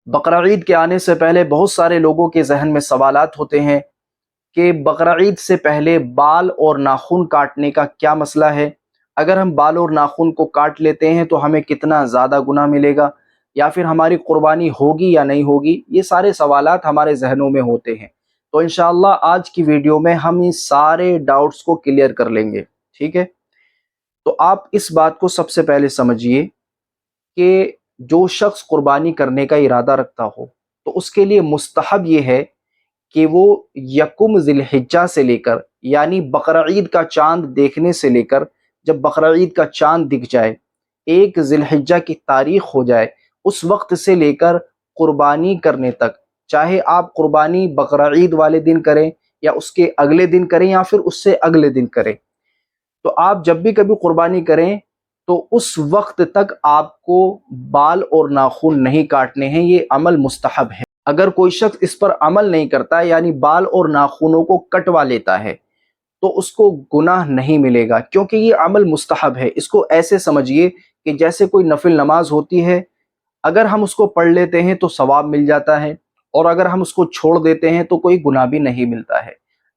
بقرعید کے آنے سے پہلے بہت سارے لوگوں کے ذہن میں سوالات ہوتے ہیں کہ بقرعید سے پہلے بال اور ناخن کاٹنے کا کیا مسئلہ ہے؟ اگر ہم بال اور ناخن کو کاٹ لیتے ہیں تو ہمیں کتنا زیادہ گناہ ملے گا، یا پھر ہماری قربانی ہوگی یا نہیں ہوگی؟ یہ سارے سوالات ہمارے ذہنوں میں ہوتے ہیں، تو انشاءاللہ آج کی ویڈیو میں ہم ان سارے ڈاؤٹس کو کلیئر کر لیں گے، ٹھیک ہے؟ تو آپ اس بات کو سب سے پہلے سمجھیے کہ جو شخص قربانی کرنے کا ارادہ رکھتا ہو تو اس کے لیے مستحب یہ ہے کہ وہ یکم ذی الحجہ سے لے کر، یعنی بقرعید کا چاند دیکھنے سے لے کر، جب بقرعید کا چاند دکھ جائے، 1 ذی الحجہ کی تاریخ ہو جائے، اس وقت سے لے کر قربانی کرنے تک، چاہے آپ قربانی بقرعید والے دن کریں یا اس کے اگلے دن کریں یا پھر اس سے اگلے دن کریں، تو آپ جب بھی کبھی قربانی کریں تو اس وقت تک آپ کو بال اور ناخن نہیں کاٹنے ہیں، یہ عمل مستحب ہے۔ اگر کوئی شخص اس پر عمل نہیں کرتا، یعنی بال اور ناخنوں کو کٹوا لیتا ہے، تو اس کو گناہ نہیں ملے گا، کیونکہ یہ عمل مستحب ہے۔ اس کو ایسے سمجھیے کہ جیسے کوئی نفل نماز ہوتی ہے، اگر ہم اس کو پڑھ لیتے ہیں تو ثواب مل جاتا ہے، اور اگر ہم اس کو چھوڑ دیتے ہیں تو کوئی گناہ بھی نہیں ملتا ہے۔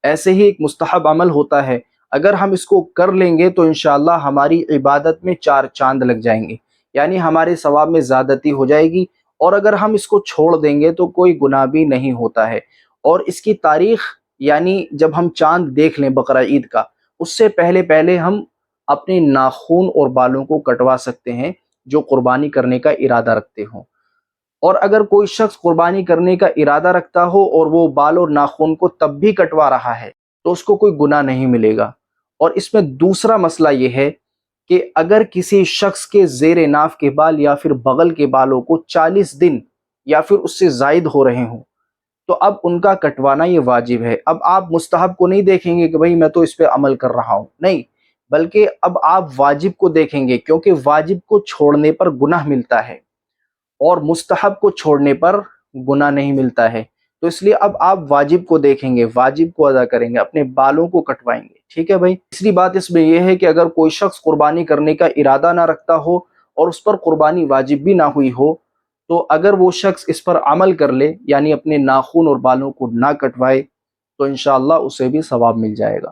ایسے ہی ایک مستحب عمل ہوتا ہے، اگر ہم اس کو کر لیں گے تو انشاءاللہ ہماری عبادت میں 4 چاند لگ جائیں گے، یعنی ہمارے ثواب میں زیادتی ہو جائے گی، اور اگر ہم اس کو چھوڑ دیں گے تو کوئی گناہ بھی نہیں ہوتا ہے۔ اور اس کی تاریخ، یعنی جب ہم چاند دیکھ لیں بقرعید کا، اس سے پہلے پہلے ہم اپنے ناخن اور بالوں کو کٹوا سکتے ہیں جو قربانی کرنے کا ارادہ رکھتے ہوں۔ اور اگر کوئی شخص قربانی کرنے کا ارادہ رکھتا ہو اور وہ بال اور ناخن کو تب بھی کٹوا رہا ہے تو اس کو کوئی گناہ نہیں ملے گا۔ اور اس میں دوسرا مسئلہ یہ ہے کہ اگر کسی شخص کے زیر ناف کے بال یا پھر بغل کے بالوں کو 40 دن یا پھر اس سے زائد ہو رہے ہوں تو اب ان کا کٹوانا یہ واجب ہے۔ اب آپ مستحب کو نہیں دیکھیں گے کہ بھئی میں تو اس پہ عمل کر رہا ہوں، نہیں، بلکہ اب آپ واجب کو دیکھیں گے، کیونکہ واجب کو چھوڑنے پر گناہ ملتا ہے اور مستحب کو چھوڑنے پر گناہ نہیں ملتا ہے، تو اس لیے اب آپ واجب کو دیکھیں گے، واجب کو ادا کریں گے، اپنے بالوں کو کٹوائیں گے، ٹھیک ہے بھائی؟ تیسری بات اس میں یہ ہے کہ اگر کوئی شخص قربانی کرنے کا ارادہ نہ رکھتا ہو اور اس پر قربانی واجب بھی نہ ہوئی ہو، تو اگر وہ شخص اس پر عمل کر لے، یعنی اپنے ناخن اور بالوں کو نہ کٹوائے، تو انشاءاللہ اسے بھی ثواب مل جائے گا۔